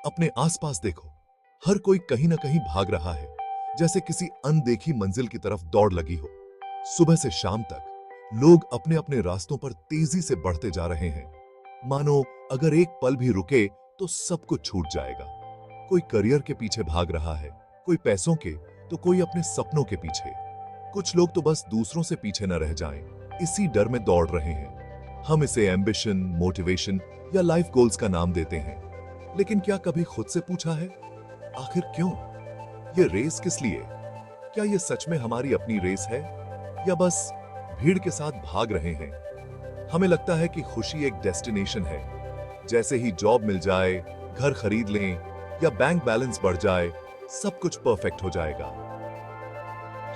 अपने आसपास देखो, हर कोई कहीं ना कहीं भाग रहा है, जैसे किसी अनदेखी मंजिल की तरफ दौड़ लगी हो। सुबह से शाम तक लोग अपने अपने रास्तों पर तेजी से बढ़ते जा रहे हैं, मानो अगर एक पल भी रुके तो सब कुछ छूट जाएगा। कोई करियर के पीछे भाग रहा है, कोई पैसों के, तो कोई अपने सपनों के पीछे। कुछ लोग तो बस दूसरों से पीछे न रह जाएं, इसी डर में दौड़ रहे हैं। हम इसे एम्बिशन, मोटिवेशन या लाइफ गोल्स का नाम देते हैं, लेकिन क्या कभी खुद से पूछा है, आखिर क्यों? ये रेस किस लिए? क्या ये सच में हमारी अपनी रेस है या बस भीड़ के साथ भाग रहे हैं? हमें लगता है कि खुशी एक डेस्टिनेशन है, जैसे ही जॉब मिल जाए, घर खरीद लें या बैंक बैलेंस बढ़ जाए, सब कुछ परफेक्ट हो जाएगा।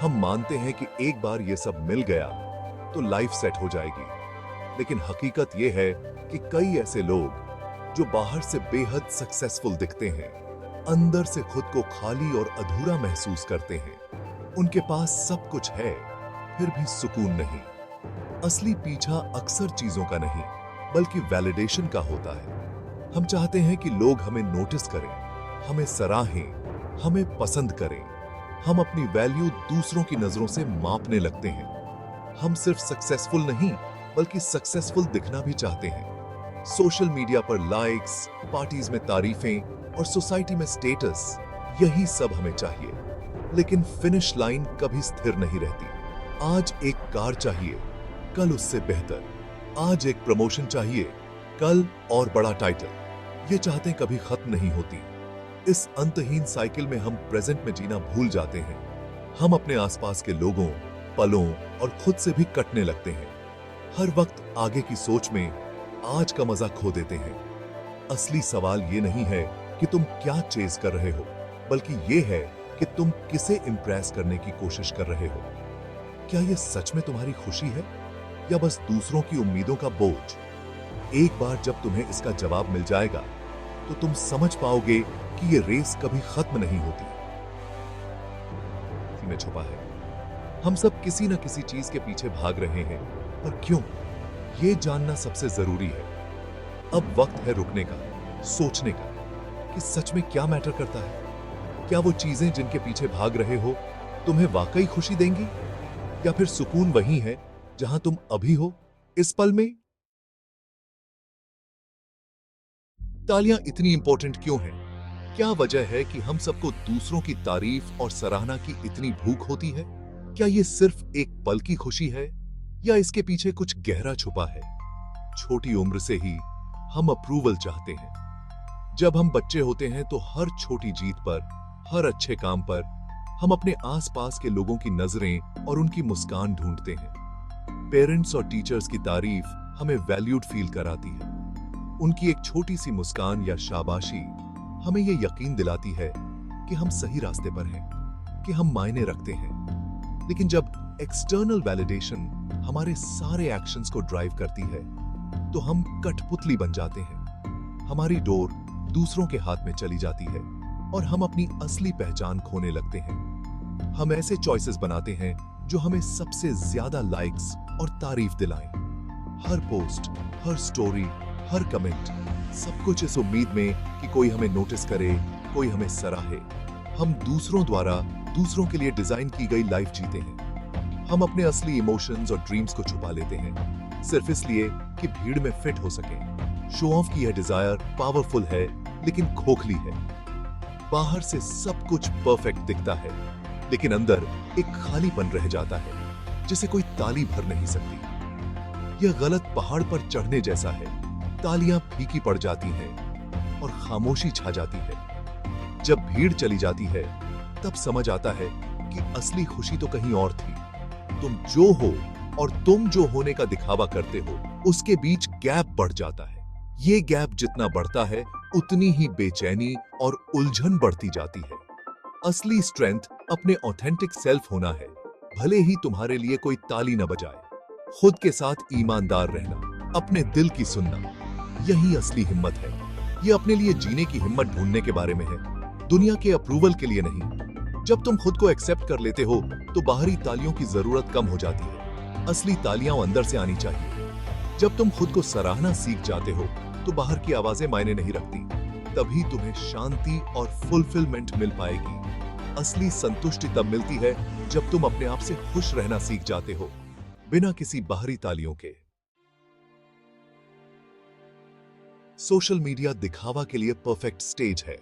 हम मानते हैं कि एक बार ये सब मिल गया तो लाइफ सेट हो जाएगी, लेकिन हकीकत ये है कि कई ऐसे लोग जो बाहर से बेहद सक्सेसफुल दिखते हैं, अंदर से खुद को खाली और अधूरा महसूस करते हैं। उनके पास सब कुछ है, फिर भी सुकून नहीं। असली पीछा अक्सर चीजों का नहीं, बल्कि वैलिडेशन का होता है। हम चाहते हैं कि लोग हमें नोटिस करें, हमें सराहें, हमें पसंद करें। हम अपनी वैल्यू दूसरों की नजरों से मापने लगते हैं। हम सिर्फ सक्सेसफुल नहीं, बल्कि सक्सेसफुल दिखना भी चाहते हैं। सोशल मीडिया पर लाइक्स, पार्टीज में तारीफें और सोसाइटी में स्टेटस, यही सब हमें चाहिए। लेकिन फिनिश लाइन कभी स्थिर नहीं रहती। आज एक कार चाहिए, कल उससे बेहतर। आज एक प्रमोशन चाहिए, कल और बड़ा टाइटल। ये चाहते कभी खत्म नहीं होती। इस अंतहीन साइकिल में हम प्रेजेंट में जीना भूल जाते हैं। हम अपने आसपास के लोगों, पलों और खुद से भी कटने लगते हैं। हर वक्त आगे की सोच में आज का मजा खो देते हैं। असली सवाल ये नहीं है कि तुम क्या चेज कर रहे हो, बल्कि ये है कि तुम किसे इंप्रेस करने की कोशिश कर रहे हो। क्या ये सच में तुम्हारी खुशी है या बस दूसरों की उम्मीदों का बोझ? एक बार जब तुम्हें इसका जवाब मिल जाएगा तो तुम समझ पाओगे कि ये रेस कभी खत्म नहीं होती। इसी में छुपा है। हम सब किसी न किसी चीज के पीछे भाग रहे हैं, पर क्यों? ये जानना सबसे जरूरी है। अब वक्त है रुकने का, सोचने का कि सच में क्या मैटर करता है। क्या वो चीजें जिनके पीछे भाग रहे हो तुम्हें वाकई खुशी देंगी, या फिर सुकून वही है जहां तुम अभी हो, इस पल में? तालियां इतनी इंपॉर्टेंट क्यों हैं? क्या वजह है कि हम सबको दूसरों की तारीफ और सराहना की इतनी भूख होती है? क्या ये सिर्फ एक पल की खुशी है या इसके पीछे कुछ गहरा छुपा है? छोटी उम्र से ही हम अप्रूवल चाहते हैं। जब हम बच्चे होते हैं तो हर छोटी जीत पर, हर अच्छे काम पर हम अपने आसपास के लोगों की नजरें और उनकी मुस्कान ढूंढते हैं। पेरेंट्स और टीचर्स की तारीफ हमें वैल्यूड फील कराती है। उनकी एक छोटी सी मुस्कान या शाबाशी हमें यह यकीन दिलाती है कि हम सही रास्ते पर हैं, कि हम मायने रखते हैं। लेकिन जब एक्सटर्नल वैलिडेशन हमारे सारे एक्शंस को ड्राइव करती है, तो हम कठपुतली बन जाते हैं। हमारी डोर दूसरों के हाथ में चली जाती है और हम अपनी असली पहचान खोने लगते हैं। हम ऐसे चॉइसेस बनाते हैं जो हमें सबसे ज्यादा लाइक्स और तारीफ दिलाएं। हर पोस्ट, हर स्टोरी, हर कमेंट, सब कुछ इस उम्मीद में कि कोई हमें नोटिस करे, कोई हमें सराहे। हम दूसरों द्वारा दूसरों के लिए डिजाइन की गई लाइफ जीते हैं। हम अपने असली इमोशंस और ड्रीम्स को छुपा लेते हैं, सिर्फ इसलिए कि भीड़ में फिट हो सके। शो ऑफ की यह डिजायर पावरफुल है, लेकिन खोखली है। बाहर से सब कुछ परफेक्ट दिखता है, लेकिन अंदर एक खालीपन रह जाता है जिसे कोई ताली भर नहीं सकती। यह गलत पहाड़ पर चढ़ने जैसा है। तालियां फीकी पड़ जाती हैं और खामोशी छा जाती है। जब भीड़ चली जाती है, तब समझ आता है कि असली खुशी तो कहीं और थी। तुम जो हो और तुम जो होने का दिखावा करते हो, उसके बीच गैप बढ़ जाता है। ये गैप जितना बढ़ता है, उतनी ही बेचैनी और उलझन बढ़ती जाती है। असली स्ट्रेंथ अपने ऑथेंटिक सेल्फ होना है, भले ही तुम्हारे लिए कोई ताली न बजाए। खुद के साथ ईमानदार रहना, अपने दिल की सुनना, यही असली हिम्मत है। ये अपने लिए जीने की हिम्मत ढूंढने के बारे में है, दुनिया के अप्रूवल के लिए नहीं। जब तुम खुद को एक्सेप्ट कर लेते हो, तो बाहरी तालियों की जरूरत कम हो जाती है। असली तालियां अंदर से आनी चाहिए। जब तुम खुद को सराहना सीख जाते हो, तो बाहर की आवाजें मायने नहीं रखती। तभी तुम्हें शांति और फुलफिलमेंट मिल पाएगी। असली संतुष्टि तब मिलती है जब तुम अपने आप से खुश रहना सीख जाते हो, बिना किसी बाहरी तालियों के। सोशल मीडिया दिखावा के लिए परफेक्ट स्टेज है।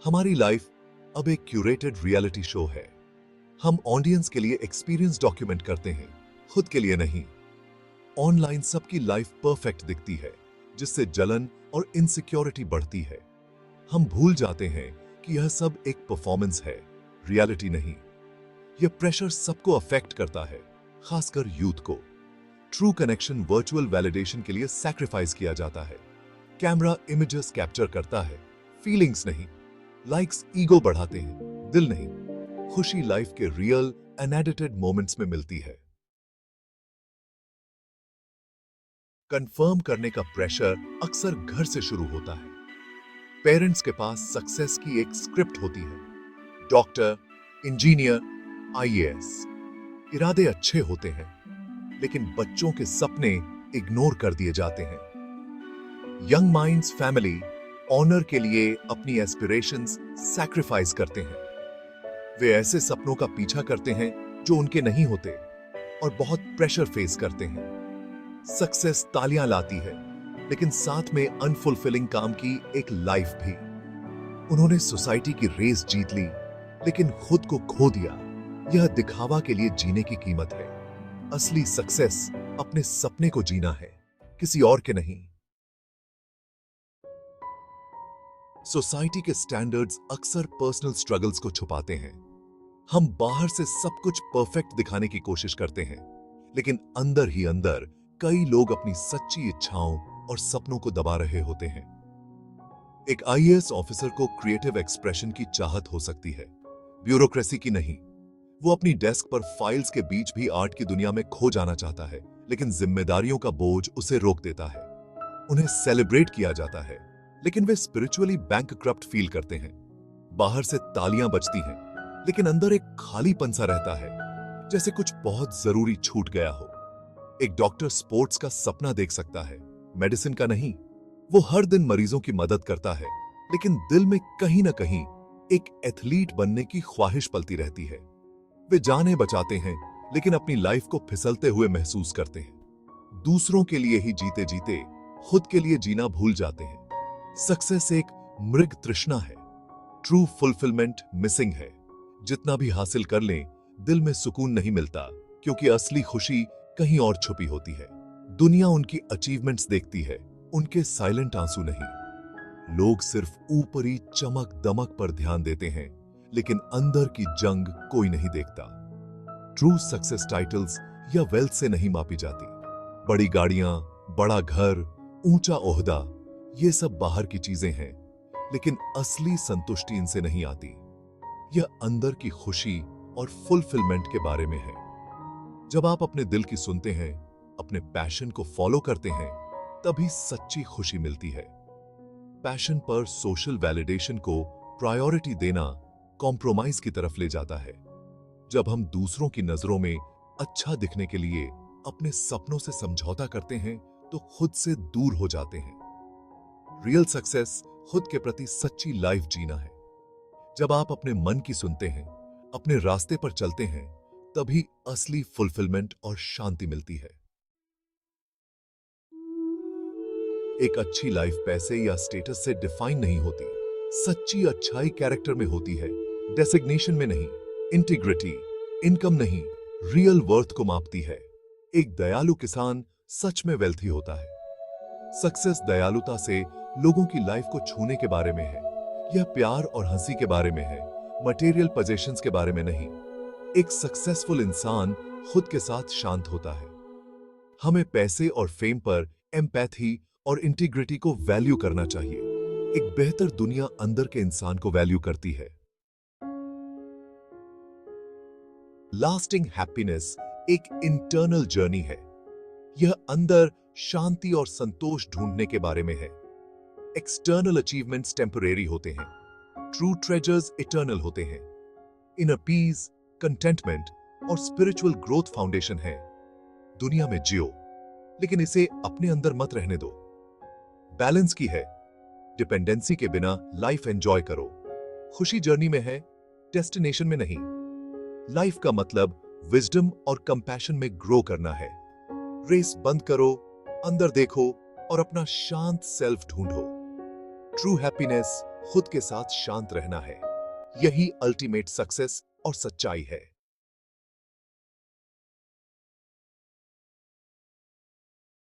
हमारी लाइफ अब एक क्यूरेटेड रियलिटी शो है। हम ऑडियंस के लिए एक्सपीरियंस डॉक्यूमेंट करते हैं, खुद के लिए नहीं। ऑनलाइन सबकी लाइफ परफेक्ट दिखती है, जिससे जलन और इनसिक्योरिटी बढ़ती है। हम भूल जाते हैं कि यह सब एक परफॉर्मेंस है, रियलिटी नहीं। यह प्रेशर सबको अफेक्ट करता है, खासकर यूथ को। ट्रू कनेक्शन वर्चुअल वैलिडेशन के लिए सैक्रिफाइस किया जाता है। कैमरा इमेजेस कैप्चर करता है, फीलिंग्स नहीं। लाइक्स ईगो बढ़ाते हैं, दिल नहीं। खुशी लाइफ के रियल अनएडिटेड मोमेंट्स में मिलती है। कंफर्म करने का प्रेशर अक्सर घर से शुरू होता है। पेरेंट्स के पास सक्सेस की एक स्क्रिप्ट होती है। Doctor, engineer, IAS. इरादे अच्छे होते हैं, लेकिन बच्चों के सपने इग्नोर कर दिए जाते हैं। यंग माइंड्स फैमिली ऑनर के लिए अपनी एस्पिरेशंस सैक्रिफाइस करते हैं। वे ऐसे सपनों का पीछा करते हैं जो उनके नहीं होते, और बहुत प्रेशर फेस करते हैं। सक्सेस तालियां लाती है, लेकिन साथ में अनफुलफिलिंग काम की एक लाइफ भी। उन्होंने सोसाइटी की रेस जीत ली, लेकिन खुद को खो दिया। यह दिखावा के लिए जीने की कीमत है। असली सक्सेस अपने सपने को जीना है, किसी और के नहीं। सोसाइटी के स्टैंडर्ड्स अक्सर पर्सनल स्ट्रगल्स को छुपाते हैं। हम बाहर से सब कुछ परफेक्ट दिखाने की कोशिश करते हैं, लेकिन अंदर ही अंदर कई लोग अपनी सच्ची इच्छाओं और सपनों को दबा रहे होते हैं। एक आईएएस ऑफिसर को क्रिएटिव एक्सप्रेशन की चाहत हो सकती है, ब्यूरोक्रेसी की नहीं। वो अपनी डेस्क पर फाइल्स के बीच भी आर्ट की दुनिया में खो जाना चाहता है, लेकिन जिम्मेदारियों का बोझ उसे रोक देता है। उन्हें सेलिब्रेट किया जाता है, लेकिन वे स्पिरिचुअली बैंकक्रप्ट फील करते हैं। बाहर से तालियां बजती हैं, लेकिन अंदर एक खालीपन सा रहता है, जैसे कुछ बहुत जरूरी छूट गया हो। एक डॉक्टर स्पोर्ट्स का सपना देख सकता है, मेडिसिन का नहीं। वो हर दिन मरीजों की मदद करता है, लेकिन दिल में कहीं ना कहीं एक एथलीट बनने की ख्वाहिश पलती रहती है। वे जानें बचाते हैं, लेकिन अपनी लाइफ को फिसलते हुए महसूस करते हैं। दूसरों के लिए ही जीते जीते खुद के लिए जीना भूल जाते हैं। सक्सेस एक मृग तृष्णा है, ट्रू फुलफिलमेंट मिसिंग है। जितना भी हासिल कर लें, दिल में सुकून नहीं मिलता, क्योंकि असली खुशी कहीं और छुपी होती है। दुनिया उनकी अचीवमेंट्स देखती है, उनके साइलेंट आंसू नहीं। लोग सिर्फ ऊपरी चमक दमक पर ध्यान देते हैं, लेकिन अंदर की जंग कोई नहीं देखता। ट्रू सक्सेस टाइटल्स या वेल्थ से नहीं मापी जाती। बड़ी गाड़ियां, बड़ा घर, ऊंचा ओहदा, ये सब बाहर की चीजें हैं, लेकिन असली संतुष्टि इनसे नहीं आती। यह अंदर की खुशी और फुलफिलमेंट के बारे में है। जब आप अपने दिल की सुनते हैं, अपने पैशन को फॉलो करते हैं, तभी सच्ची खुशी मिलती है। पैशन पर सोशल वैलिडेशन को प्रायोरिटी देना कॉम्प्रोमाइज की तरफ ले जाता है। जब हम दूसरों की नजरों में अच्छा दिखने के लिए अपने सपनों से समझौता करते हैं, तो खुद से दूर हो जाते हैं। रियल सक्सेस खुद के प्रति सच्ची लाइफ जीना है। जब आप अपने मन की सुनते हैं, अपने रास्ते पर चलते हैं, तभी असली फुलफिलमेंट और शांति मिलती है। एक अच्छी लाइफ पैसे या स्टेटस से डिफाइन नहीं होती। सच्ची अच्छाई कैरेक्टर में होती है, डेसिग्नेशन में नहीं। इंटीग्रिटी, इनकम नहीं, रियल वर्थ को मापती है। एक दयालु किसान सच में वेल्थी होता है। सक्सेस दयालुता से लोगों की लाइफ को छूने के बारे में है। यह प्यार और हंसी के बारे में है, मटेरियल पोजेशंस के बारे में नहीं। एक सक्सेसफुल इंसान खुद के साथ शांत होता है। हमें पैसे और फेम पर एम्पैथी और इंटीग्रिटी को वैल्यू करना चाहिए। एक बेहतर दुनिया अंदर के इंसान को वैल्यू करती है। लास्टिंग हैप्पीनेस एक इंटरनल जर्नी है। यह अंदर शांति और संतोष ढूंढने के बारे में है। एक्सटर्नल अचीवमेंट्स टेम्परेरी होते हैं, ट्रू ट्रेजर्स इटर्नल होते हैं। इनर पीस, कंटेंटमेंट और स्पिरिचुअल ग्रोथ फाउंडेशन है। दुनिया में जियो, लेकिन इसे अपने अंदर मत रहने दो। बैलेंस की है, डिपेंडेंसी के बिना लाइफ एंजॉय करो। खुशी जर्नी में है, डेस्टिनेशन में नहीं। लाइफ का मतलब विजडम और कंपैशन में ग्रो करना है। रेस बंद करो, अंदर देखो और अपना शांत सेल्फ ढूंढो। ट्रू हैप्पीनेस खुद के साथ शांत रहना है। यही अल्टीमेट सक्सेस और सच्चाई है।